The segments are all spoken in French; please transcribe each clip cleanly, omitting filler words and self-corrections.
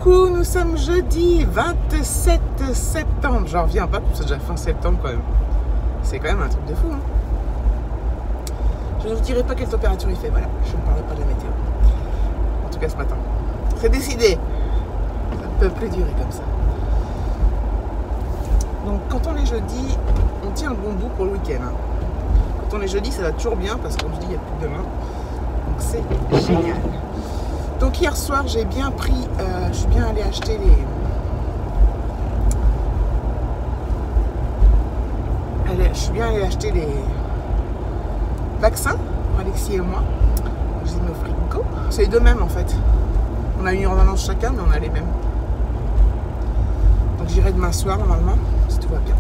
Coucou, nous sommes jeudi 27 septembre. J'en reviens pas, c'est déjà fin septembre quand même. C'est quand même un truc de fou. Hein. Je ne vous dirai pas quelle température il fait, voilà. Je ne parlerai pas de la météo. En tout cas ce matin. C'est décidé. Ça ne peut plus durer comme ça. Donc quand on est jeudi, on tient le bon bout pour le week-end. Hein. Quand on est jeudi, ça va toujours bien parce qu'on se dit il n'y a plus de demain. Donc c'est génial. Donc hier soir, j'ai bien pris, je suis bien allée acheter les vaccins pour Alexis et moi. J'ai mis au frigo. C'est les deux mêmes en fait. On a eu une ordonnance chacun, mais on a les mêmes. Donc j'irai demain soir normalement, si tout va bien.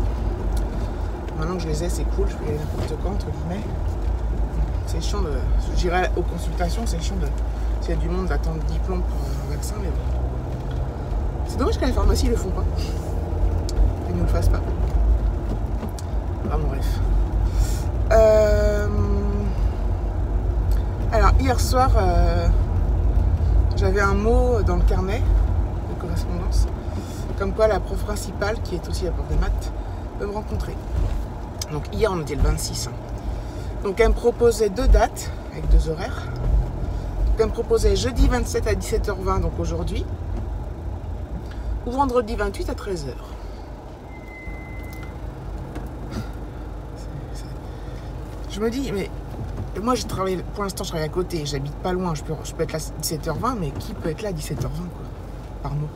Maintenant que je les ai, c'est cool, je peux y aller n'importe quand, entre guillemets. C'est chiant de... J'irai aux consultations, c'est chiant de... S'il y a du monde d'attendre diplôme pour un vaccin, mais bon. C'est dommage qu'à la pharmacie, ils le font pas. Ils ne le fassent pas. Ah bon, bref. Alors, hier soir, j'avais un mot dans le carnet de correspondance. Comme quoi, la prof principale, qui est aussi la prof de maths, peut me rencontrer. Donc, hier, on était le 26. Donc, elle me proposait 2 dates, avec 2 horaires. Elle me proposait jeudi 27 à 17h20, donc aujourd'hui, ou vendredi 28 à 13h. Je me dis, mais moi je travaille, pour l'instant je travaille à côté, j'habite pas loin, je peux être là à 17h20, mais qui peut être là à 17h20 quoi, par mois.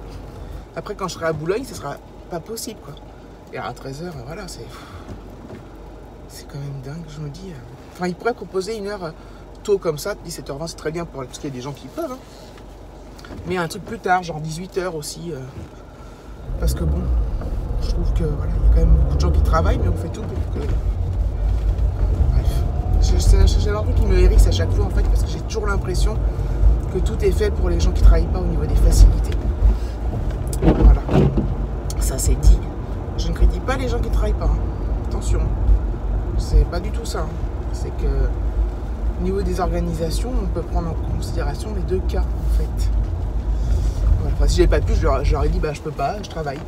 Après quand je serai à Boulogne, ce sera pas possible quoi. Et à 13h, voilà, c'est quand même dingue, je me dis. Enfin, ils pourraient proposer une heure comme ça, 17h20 c'est très bien parce qu'il y a des gens qui peuvent hein. Mais un truc plus tard, genre 18h aussi parce que bon, je trouve que voilà, il y a quand même beaucoup de gens qui travaillent, mais on fait tout pour que bref, j'ai un truc qui me hérisse à chaque fois en fait, parce que j'ai toujours l'impression que tout est fait pour les gens qui travaillent pas au niveau des facilités. Voilà, ça c'est dit. Je ne critique pas les gens qui travaillent pas hein. Attention, c'est pas du tout ça hein. C'est que au niveau des organisations, on peut prendre en considération les 2 cas en fait. Voilà. Enfin, si j'avais pas pu, je leur ai dit bah je peux pas, je travaille.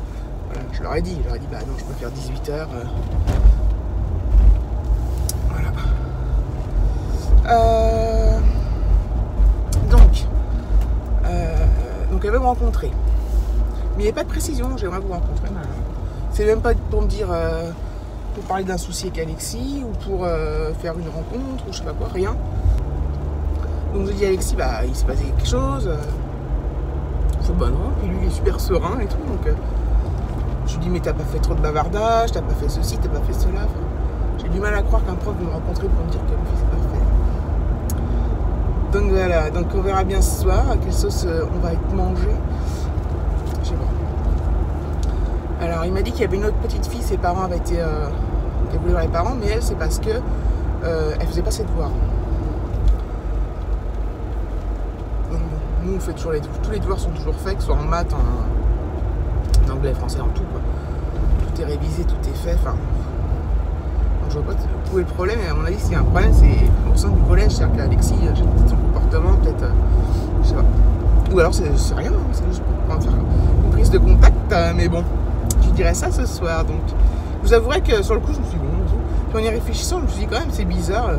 Voilà, je leur ai dit bah non, je peux faire 18h. Voilà. Donc elle veut me rencontrer. Mais il n'y a pas de précision, j'aimerais vous rencontrer. C'est même pas pour me dire pour parler d'un souci avec Alexis ou pour faire une rencontre ou je sais pas quoi, rien. Donc je dis à Alexis, bah il s'est passé quelque chose. Bah non, puis lui il est super serein et tout. Donc je lui dis mais t'as pas fait trop de bavardage, t'as pas fait ceci, t'as pas fait cela. Enfin, j'ai du mal à croire qu'un prof veut me rencontrer pour me dire que c'est parfait. Donc voilà, donc on verra bien ce soir à quelle sauce on va être mangé. Je sais pas. Alors il m'a dit qu'il y avait une autre petite fille, ses parents avaient été... elle voulait voir les parents, mais elle c'est parce que elle faisait pas ses devoirs. Donc, nous on fait toujours tous les devoirs sont toujours faits, que ce soit en maths, en anglais, français, en tout quoi. Tout est révisé, tout est fait, enfin... Donc je vois pas où est le problème, et à mon avis s'il y a un problème c'est au sein du collège, c'est-à-dire qu'Alexis, j'ai peut-être son comportement, peut-être... je sais pas. Ou alors c'est rien, hein, c'est juste pour faire une prise de contact, mais bon. Je dirais ça ce soir, donc je vous avouerai que sur le coup je me suis dit bon, puis en y réfléchissant je me suis dit quand même c'est bizarre.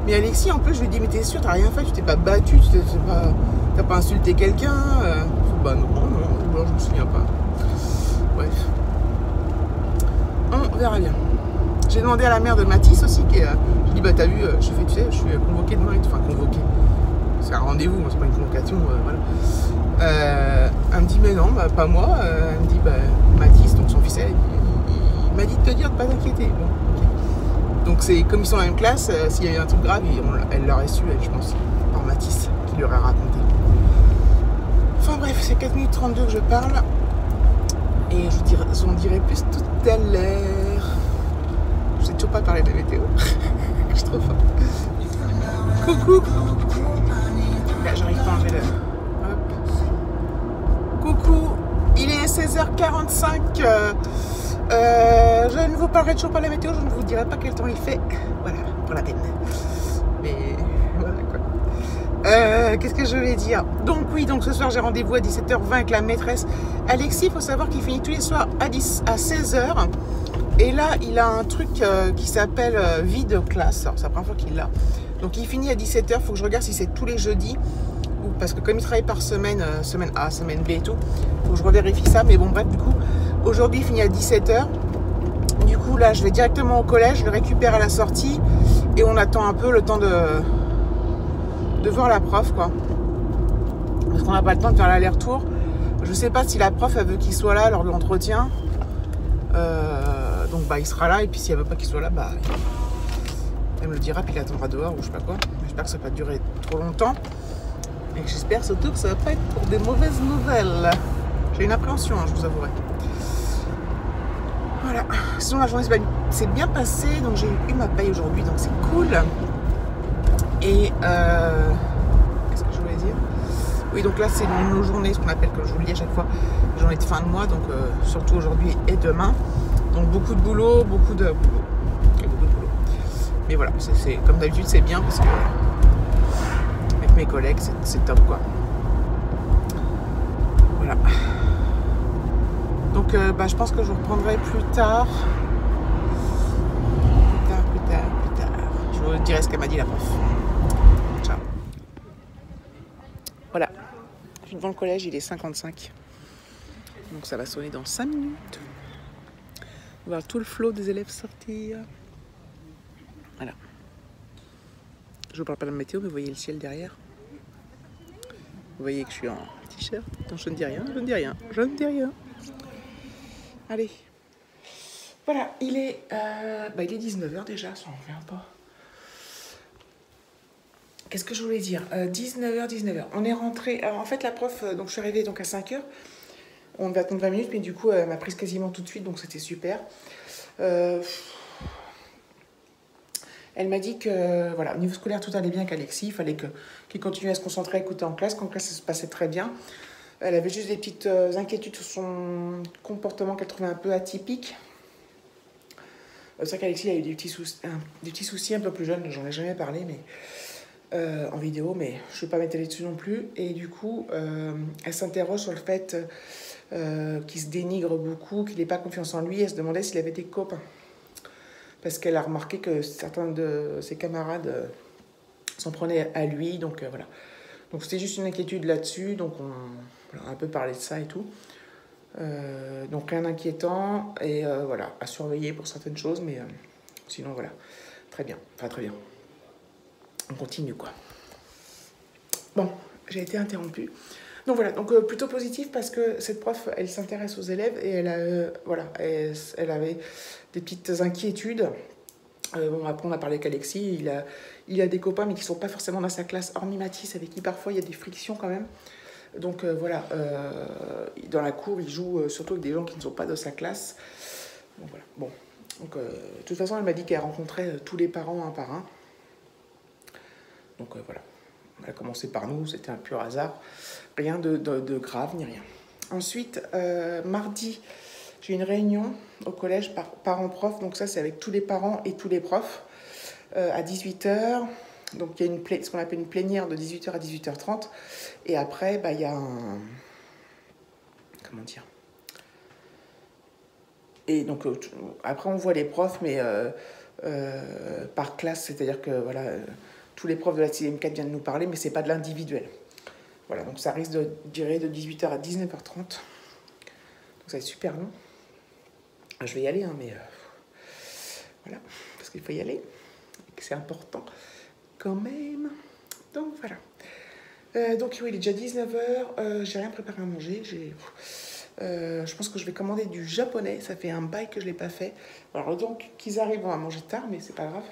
Mais Alexis en plus je lui ai dit mais t'es sûr t'as rien fait, tu t'es pas battu, t'as pas insulté quelqu'un bah non, ou alors je me souviens pas. Bref, on verra bien. J'ai demandé à la mère de Mathis aussi qui est, je lui ai dit bah t'as vu, je suis convoqué demain et tout, enfin convoqué, c'est un rendez-vous, c'est pas une convocation, voilà. Elle me dit mais non, bah, pas moi. Elle me dit bah Mathis, donc son fils, il m'a dit de te dire de pas t'inquiéter. Bon, okay. Donc c'est comme ils sont dans la même classe, s'il y a eu un truc grave, elle l'aurait su, elle, je pense, par Mathis, qui lui aurait raconté. Enfin bref, c'est 4 minutes 32 que je parle. Et j'en dirai plus tout à l'heure. Je sais toujours pas parler de la météo. Je suis trop fort. Coucou. Là, j'arrive pas à enlever le... Coucou, il est 16h45. Je ne vous parlerai toujours pas de la météo, je ne vous dirai pas quel temps il fait. Voilà, pour la peine. Mais voilà quoi. Qu'est-ce que je vais dire? Donc oui, donc ce soir j'ai rendez-vous à 17h20 avec la maîtresse. Alexis, il faut savoir qu'il finit tous les soirs à 16h. Et là, il a un truc qui s'appelle vie de classe. Alors, c'est la première fois qu'il l'a. Donc il finit à 17h. Il faut que je regarde si c'est tous les jeudis. Ou parce que comme il travaille par semaine, semaine A, semaine B et tout, il faut que je revérifie ça. Mais bon, bref, du coup, aujourd'hui il finit à 17h. Du coup, là, je vais directement au collège. Je le récupère à la sortie. Et on attend un peu le temps de voir la prof, quoi. Parce qu'on n'a pas le temps de faire l'aller-retour. Je sais pas si la prof, elle veut qu'il soit là lors de l'entretien. Donc, bah, il sera là. Et puis, si elle veut pas qu'il soit là, bah, elle me le dira. Puis, il attendra dehors ou je sais pas quoi. J'espère que ça va pas durer trop longtemps. Et j'espère surtout que ça va pas être pour des mauvaises nouvelles. J'ai une appréhension, hein, je vous avouerai. Voilà. Sinon, la journée s'est bien passée. Donc, j'ai eu ma paye aujourd'hui. Donc, c'est cool. Et qu'est-ce que je voulais dire? Oui, donc là, c'est nos journées, ce qu'on appelle, comme je vous le dis à chaque fois, les journées de fin de mois. Donc, surtout aujourd'hui et demain. Donc, beaucoup de boulot, beaucoup de boulot. Et beaucoup de boulot. Mais voilà, c'est comme d'habitude, c'est bien parce que avec mes collègues, c'est top, quoi. Voilà. Donc, bah, je pense que je vous reprendrai plus tard. Plus tard. Je vous dirai ce qu'elle m'a dit, la prof. Ciao. Voilà. Je suis devant le collège, il est 55. Donc, ça va sonner dans 5 minutes. On va voir tout le flot des élèves sortir. Voilà. Je vous parle pas de la météo, mais vous voyez le ciel derrière. Vous voyez que je suis en t-shirt. Non, je ne dis rien. Allez. Voilà, il est 19h déjà, ça en revient pas. Qu'est-ce que je voulais dire 19h. On est rentré. Alors, en fait, la prof, donc je suis arrivée donc à 5h. On devait attendre 20 minutes, mais du coup, elle m'a prise quasiment tout de suite, donc c'était super. Elle m'a dit que, voilà, au niveau scolaire, tout allait bien avec Alexis. Il fallait qu'il continue à se concentrer, à écouter en classe. Qu'en classe, ça se passait très bien. Elle avait juste des petites inquiétudes sur son comportement qu'elle trouvait un peu atypique. C'est vrai qu'Alexis a eu des petits soucis un peu plus jeunes. J'en ai jamais parlé, mais en vidéo, mais je ne vais pas m'étaler dessus non plus. Et du coup, elle s'interroge sur le fait qu'il se dénigre beaucoup, qu'il n'ait pas confiance en lui. Elle se demandait s'il avait des copains. Parce qu'elle a remarqué que certains de ses camarades s'en prenaient à lui. Donc voilà. Donc c'était juste une inquiétude là-dessus. Donc on a un peu parlé de ça et tout. Donc rien d'inquiétant. Et voilà, à surveiller pour certaines choses. Mais sinon voilà. Très bien. Enfin très bien. On continue quoi. Bon, j'ai été interrompue. Donc voilà, donc plutôt positif parce que cette prof, elle s'intéresse aux élèves et elle avait des petites inquiétudes. Bon, après on a parlé avec Alexis, il a des copains mais qui ne sont pas forcément dans sa classe, hormis Mathis, avec qui parfois il y a des frictions quand même. Donc voilà, dans la cour, il joue surtout avec des gens qui ne sont pas de sa classe. Donc voilà, bon. Donc de toute façon, elle m'a dit qu'elle rencontrait tous les parents un par un. Donc voilà. Elle a commencé par nous, c'était un pur hasard. Rien de grave, ni rien. Ensuite, mardi, j'ai une réunion au collège parents-profs. Donc ça, c'est avec tous les parents et tous les profs à 18h. Donc il y a ce qu'on appelle une plénière de 18h à 18h30. Et après, bah, il y a un... Comment dire? Et donc après, on voit les profs, mais par classe. C'est-à-dire que voilà... tous les profs de la 6e 4 viennent nous parler, mais c'est pas de l'individuel. Voilà, donc ça risque de durer de 18h à 19h30. Donc ça va être super long. Je vais y aller, hein, mais voilà, parce qu'il faut y aller. Et que c'est important quand même. Donc voilà. Donc oui, il est déjà 19h. J'ai rien préparé à manger. Je pense que je vais commander du japonais. Ça fait un bail que je ne l'ai pas fait. Alors donc qu'ils arrivent, on va manger tard, mais c'est pas grave.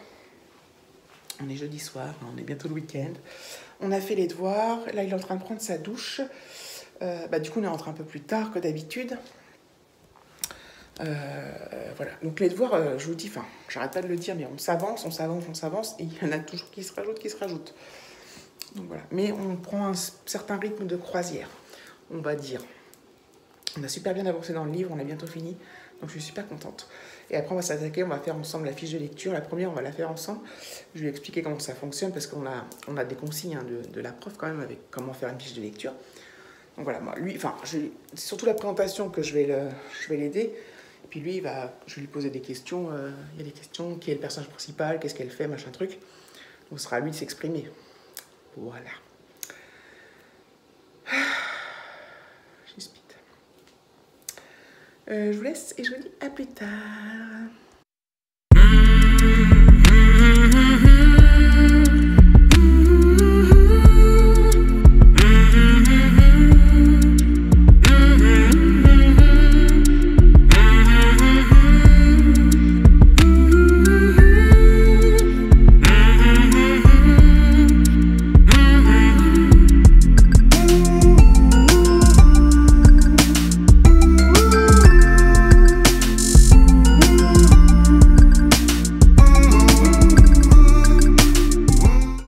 On est jeudi soir, on est bientôt le week-end. On a fait les devoirs. Là, il est en train de prendre sa douche. Du coup, on est rentré un peu plus tard que d'habitude. Voilà. Donc, les devoirs, je vous dis, j'arrête pas de le dire, mais on s'avance. Et il y en a toujours qui se rajoutent. Donc, voilà. Mais on prend un certain rythme de croisière, on va dire. On a super bien avancé dans le livre, on a bientôt fini. Donc je suis super contente. Et après on va s'attaquer, on va faire ensemble la fiche de lecture. La première on va la faire ensemble. Je vais lui expliquer comment ça fonctionne parce on a des consignes hein, de la prof quand même avec comment faire une fiche de lecture. Donc voilà, moi, lui, enfin, c'est surtout la présentation que je vais l'aider. Et puis lui, je vais lui poser des questions. Il y a des questions, qui est le personnage principal, qu'est-ce qu'elle fait, machin truc. Donc ce sera à lui de s'exprimer. Voilà. Je speed. Je vous laisse et je vous dis à plus tard.